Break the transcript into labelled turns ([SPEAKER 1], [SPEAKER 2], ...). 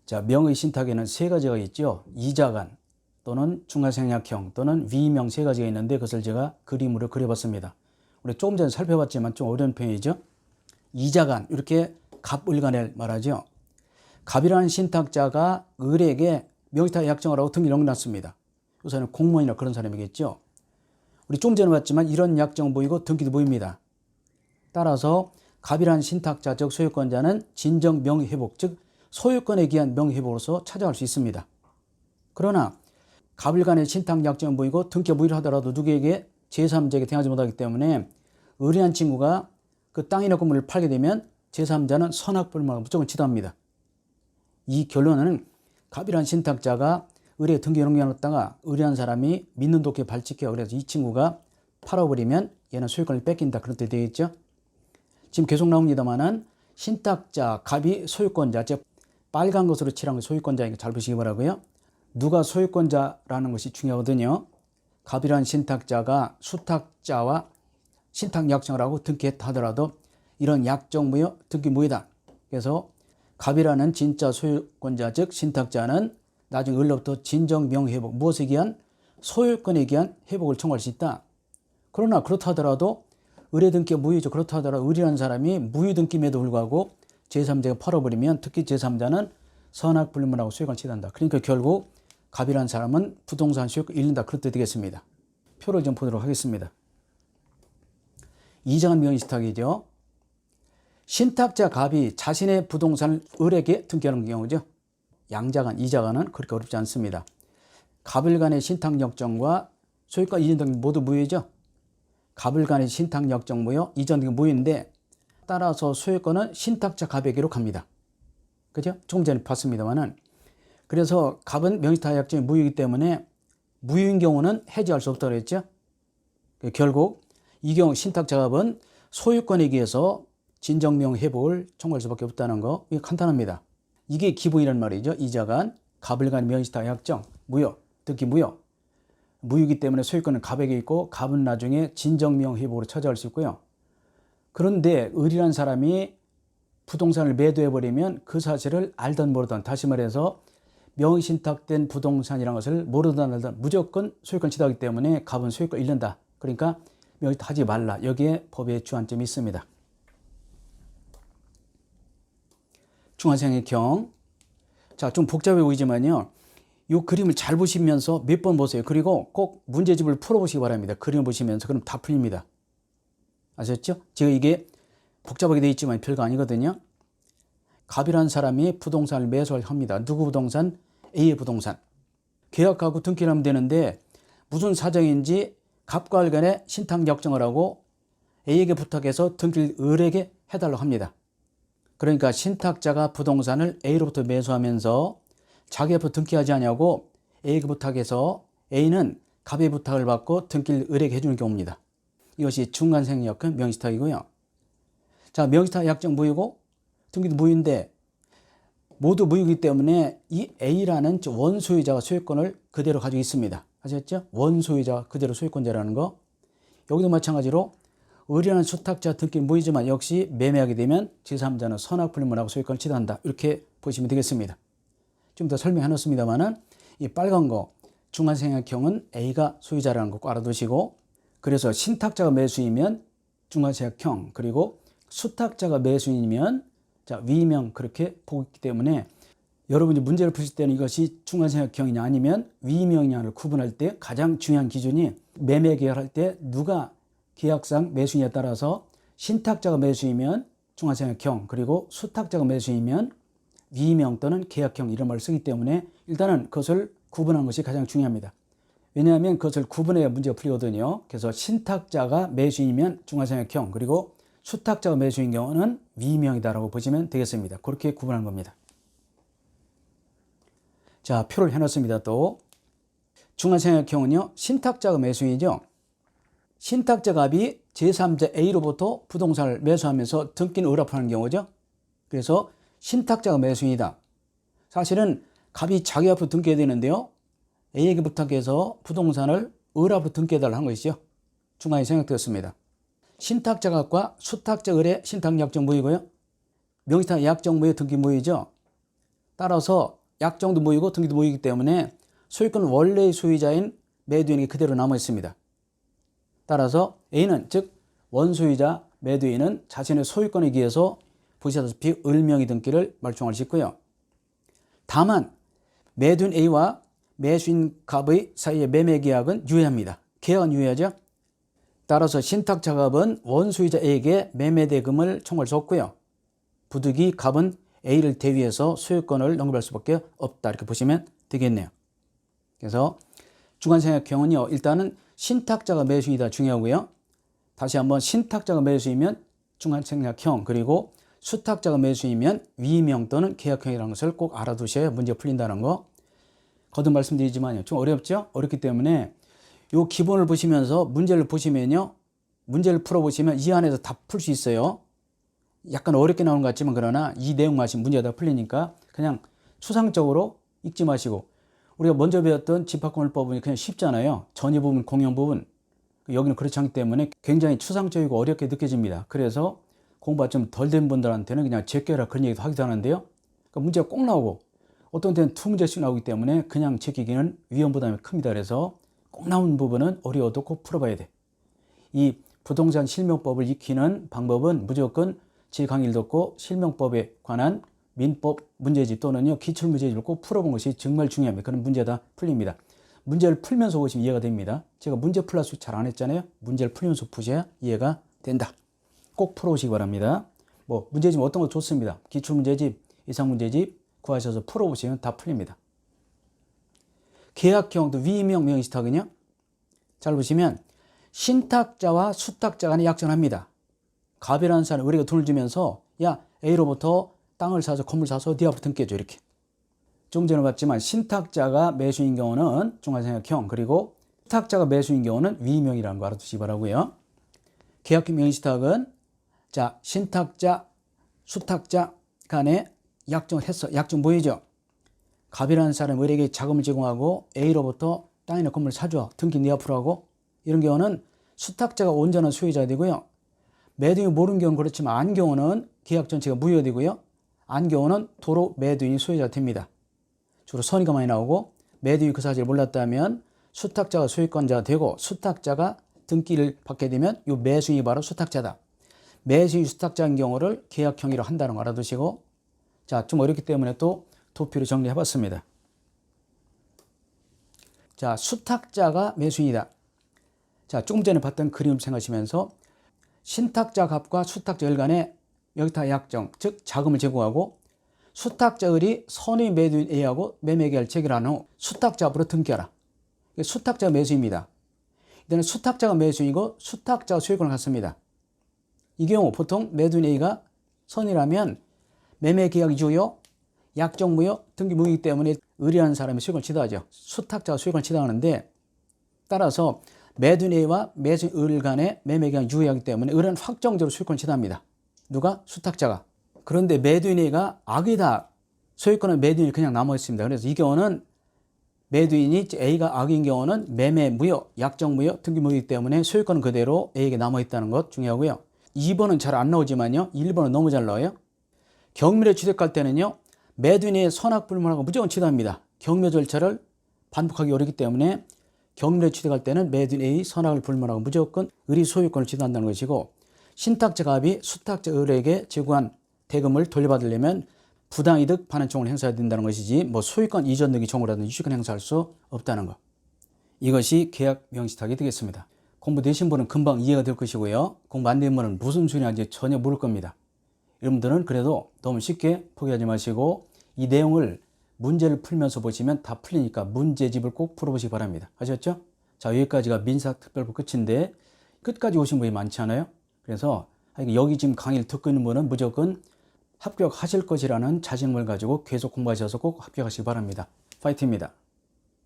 [SPEAKER 1] 자, 명의 신탁에는 세 가지가 있죠. 이자간 또는 중간생략형 또는 위명 세 가지가 있는데 그것을 제가 그림으로 그려봤습니다. 우리 조금 전에 살펴봤지만 좀 어려운 표현이죠. 이자간, 이렇게 갑을간을 말하죠. 갑이라는 신탁자가 을에게 명의신탁 약정을 하고 등기를 넘겨놨습니다. 우선은 공무원이나 그런 사람이겠죠. 우리 좀 전에 봤지만 이런 약정 보이고 등기도 보입니다. 따라서 갑이라는 신탁자 즉 소유권자는 진정 명의회복 즉 소유권에 기한 명의회복으로서 찾아갈 수 있습니다. 그러나 갑을 간의 신탁 약정은 보이고 등기가 무효를 하더라도 누구에게 제3자에게 대하지 못하기 때문에 의뢰한 친구가 그 땅이나 건물을 팔게 되면 제3자는 선악불명을 무조건 치닫습니다. 이 결론은 갑이라는 신탁자가 의뢰에 등기 넘겨놨다가 의뢰한 사람이 믿는 도끼에 발칙해요. 그래서 이 친구가 팔아버리면 얘는 소유권을 뺏긴다. 그런 뜻이 되겠죠. 지금 계속 나옵니다만은 신탁자, 갑이 소유권자, 즉 빨간 것으로 칠한 게 소유권자니까 잘 보시기 바라고요. 누가 소유권자라는 것이 중요하거든요. 갑이라는 신탁자가 수탁자와 신탁 약정을 하고 등기했다 하더라도 이런 약정 무효, 등기 무효다. 그래서 갑이라는 진짜 소유권자 즉 신탁자는 나중에 을로부터 진정 명의회복, 무엇에 기한? 소유권에 기한 회복을 청구할 수 있다. 그러나 그렇다 하더라도 의뢰 등기가 무효죠. 그렇다 하더라도 의뢰한 사람이 무효 등기임에도 불구하고 제3자가 팔아버리면 특히 제3자는 선악불문하고 소유권을 취한다. 그러니까 결국 갑이라는 사람은 부동산 소유권을 잃는다. 그런 뜻이 되겠습니다. 표를 좀 보도록 하겠습니다. 이자간 명의신탁이죠. 신탁자 갑이 자신의 부동산을 을에게 등기하는 경우죠. 양자간, 이자간은 그렇게 어렵지 않습니다. 갑을 간의 신탁 약정과 소유권 이전 등기 모두 무효죠. 갑을 간의 신탁 약정 무효, 이전 등기 무효인데 따라서 소유권은 신탁자 갑에게로 갑니다. 그죠? 조금 전에 봤습니다만은 그래서 갑은 명의신탁 약정이 무효이기 때문에 무효인 경우는 해지할 수 없다고 했죠. 결국 이 경우 신탁자 갑은 소유권에 의해서 진정명 회복을 청구할 수밖에 없다는 거, 이게 간단합니다. 이게 기본이란 말이죠. 이자간, 갑을 간의 명의신탁 약정, 무효, 등기 무효. 무효이기 때문에 소유권은 갑에게 있고 갑은 나중에 진정명 회복으로 찾아갈 수 있고요. 그런데 을이라는 사람이 부동산을 매도해버리면 그 사실을 알던 모르던, 다시 말해서 명의신탁된 부동산이라는 것을 모르던 알던 무조건 소유권 취득하기 때문에 갑은 소유권 잃는다. 그러니까 명의신탁하지 말라. 여기에 법의 주안점이 있습니다. 중간생략형. 자, 좀 복잡해 보이지만요. 이 그림을 잘 보시면서 몇 번 보세요. 그리고 꼭 문제집을 풀어보시기 바랍니다. 그림을 보시면서. 그럼 다 풀립니다. 아셨죠? 제가 이게 복잡하게 되어 있지만 별거 아니거든요. 갑이라는 사람이 부동산을 매수를 합니다. 누구 부동산? A의 부동산. 계약하고 등기를 하면 되는데 무슨 사정인지 갑과 을 간에 신탁 약정을 하고 A에게 부탁해서 등기를 을에게 해달라고 합니다. 그러니까 신탁자가 부동산을 A로부터 매수하면서 자기 앞으로 등기하지 않냐고 A에게 부탁해서 A는 갑의 부탁을 받고 등기를 을에게 해주는 경우입니다. 이것이 중간생략형 명의신탁이고요. 자, 명의신탁 약정 무효고 등기도 무효인데 모두 무효이기 때문에 이 A라는 원소유자가 소유권을 그대로 가지고 있습니다. 아셨죠? 원소유자가 그대로 소유권자라는 거. 여기도 마찬가지로 을이라는 수탁자 등기는 무효지만 역시 매매하게 되면 제3자는 선악불문하고 소유권을 취득한다. 이렇게 보시면 되겠습니다. 좀 더 설명해 놨습니다만은 이 빨간 거 중간생략형은 A가 소유자라는 거 꼭 알아두시고, 그래서 신탁자가 매수이면 중간생략형, 그리고 수탁자가 매수이면 자 위명, 그렇게 보고 있기 때문에 여러분이 문제를 푸실 때는 이것이 중간생략형이냐 아니면 위명이냐를 구분할 때 가장 중요한 기준이 매매 계약할 때 누가 계약상 매수인에 따라서 신탁자가 매수이면 중간생략형, 그리고 수탁자가 매수이면 위명 또는 계약형 이런 말을 쓰기 때문에 일단은 그것을 구분하는 것이 가장 중요합니다. 왜냐하면 그것을 구분해야 문제가 풀리거든요. 그래서 신탁자가 매수인이면 중간생략형, 그리고 수탁자가 매수인 경우는 위명이다라고 보시면 되겠습니다. 그렇게 구분하는 겁니다. 자, 표를 해놨습니다. 또 중간생략형은요, 신탁자가 매수인이죠. 신탁자 갑이 제3자 A로부터 부동산을 매수하면서 등기는 을앞으로 하는 경우죠. 그래서 신탁자가 매수인이다. 사실은 갑이 자기 앞으로 등기해야 되는데요. A에게 부탁해서 부동산을 을 앞으로 등기해달라고 한 것이죠. 중간에 생략되었습니다. 신탁자 갑과 수탁자 을의 신탁 약정 무효이고요. 명의신탁 약정 무효 등기 무효이죠. 따라서 약정도 모이고 등기도 모이기 때문에 소유권 원래의 소유자인 매도인이 그대로 남아 있습니다. 따라서 A는 즉 원소유자 매도인은 자신의 소유권에 기해서 보시다시피 을명의 등기를 말종을 짓고요. 다만 매도인 A와 매수인 갑의 사이의 매매 계약은 유예합니다. 계약은 유예하죠. 따라서 신탁자 갑은 원소유자 A에게 매매 대금을 청구할 수 없고요. 부득이 갑은 A를 대위해서 소유권을 넘겨갈 수밖에 없다. 이렇게 보시면 되겠네요. 그래서 주관생략형은요. 일단은 신탁자가 매수인이다 중요하고요. 다시 한번 신탁자가 매수이면 주관생략형 그리고 수탁자가 매수이면 위임형 또는 계약형이라는 것을 꼭 알아두셔야 문제가 풀린다는 거. 거듭 말씀드리지만요. 좀 어렵죠? 어렵기 때문에 요 기본을 보시면서 문제를 보시면요. 문제를 풀어보시면 이 안에서 다 풀 수 있어요. 약간 어렵게 나오는 것 같지만 그러나 이 내용 마시면 문제가 다 풀리니까 그냥 추상적으로 읽지 마시고 우리가 먼저 배웠던 집합건물법은 그냥 쉽잖아요. 전위 부분, 공용 부분. 여기는 그렇지 않기 때문에 굉장히 추상적이고 어렵게 느껴집니다. 그래서 공부가 좀 덜 된 분들한테는 그냥 제껴라 그런 얘기도 하기도 하는데요. 그러니까 문제가 꼭 나오고 어떤 때는 2문제씩 나오기 때문에 그냥 제끼기는 위험 부담이 큽니다. 그래서 꼭 나오는 부분은 어려워도 꼭 풀어봐야 돼. 이 부동산 실명법을 익히는 방법은 무조건 제 강의를 듣고 실명법에 관한 민법 문제집 또는요 기출문제집을 꼭 풀어본 것이 정말 중요합니다. 그런 문제 다 풀립니다. 문제를 풀면서 보시면 이해가 됩니다. 제가 문제 풀라수 잘 안 했잖아요. 문제를 풀면서 푸셔야 이해가 된다. 꼭 풀어오시기 바랍니다. 뭐 문제집 어떤 거 좋습니다. 기출문제집, 이상문제집 구하셔서 풀어보시면 다 풀립니다. 계약형 또 위임형 명의신탁은요. 잘 보시면 신탁자와 수탁자 간에 약정을 합니다. 갑이라는 사람이 우리가 돈을 주면서 야 A로부터 땅을 사서 건물 사서 네 앞으로 등기해줘 이렇게. 좀 전에 봤지만 신탁자가 매수인 경우는 중간생략형 그리고 수탁자가 매수인 경우는 위임형이라는 거 알아두시기 바라고요. 계약형 명의신탁은 자 신탁자, 수탁자 간에 약정을 했어. 약정 뭐이죠? 갑이라는 사람이 우리에게 자금을 제공하고 A로부터 땅이나 건물을 사줘. 등기 네 앞으로 하고 이런 경우는 수탁자가 온전한 소유자 되고요. 매도인이 모르는 경우는 그렇지만 안 경우는 계약 전체가 무효되고요. 안 경우는 도로 매도인이 소유자가 됩니다. 주로 선의가 많이 나오고 매도인이 그 사실을 몰랐다면 수탁자가 소유권자가 되고 수탁자가 등기를 받게 되면 이 매수인이 바로 수탁자다. 매수인이 수탁자인 경우를 계약형이라고 한다는 거 알아두시고 자, 좀 어렵기 때문에 또 도표로 정리해봤습니다. 자, 수탁자가 매수인이다. 자, 조금 전에 봤던 그림 생각하시면서 신탁자 갑과 수탁자 을 간에 여기다 약정, 즉 자금을 제공하고 수탁자 을이 선의 매도인 A하고 매매계약을 체결한 후 수탁자 앞으로 등기하라. 수탁자가 매수입니다. 이때는 수탁자가 매수이고 수탁자가 소유권을 갖습니다. 이 경우 보통 매도인 A가 선이라면 매매계약 유효, 약정 무효, 등기 무효이기 때문에 의뢰하는 사람이 소유권을 취득하죠. 수탁자가 소유권을 취득하는데 따라서 매도인 A와 매수인 을 간의 매매계약 유효하기 때문에 을은 확정적으로 소유권을 취득합니다. 누가? 수탁자가. 그런데 매도인 A가 악이다. 소유권은 매도인이 그냥 남아있습니다. 그래서 이 경우는 매도인이 A가 악인 경우는 매매 무효, 약정 무효, 등기 무효이기 때문에 소유권은 그대로 A에게 남아있다는 것 중요하고요. 2번은 잘 안 나오지만요. 1번은 너무 잘 나와요. 경매에 취득할 때는요. 매도인의 선악불문하고 무조건 취득합니다. 경매 절차를 반복하기 어렵기 때문에 경매에 취득할 때는 매도인 A의 선악을 불문하고 무조건 을이 소유권을 취득한다는 것이고 신탁자 갑이 수탁자 을에게 제공한 대금을 돌려받으려면 부당이득 반환청을 행사해야 된다는 것이지 뭐 소유권 이전 등기 청구라든지 유치권 행사할 수 없다는 것. 이것이 계약 명의신탁이 되겠습니다. 공부되신 분은 금방 이해가 될 것이고요. 공부 안 된 분은 무슨 소리인지 전혀 모를 겁니다. 여러분들은 그래도 너무 쉽게 포기하지 마시고 이 내용을 문제를 풀면서 보시면 다 풀리니까 문제집을 꼭 풀어보시기 바랍니다. 아셨죠? 자, 여기까지가 민사특별법 끝인데 끝까지 오신 분이 많지 않아요? 그래서 여기 지금 강의를 듣고 있는 분은 무조건 합격하실 것이라는 자신감을 가지고 계속 공부하셔서 꼭 합격하시기 바랍니다. 파이팅입니다.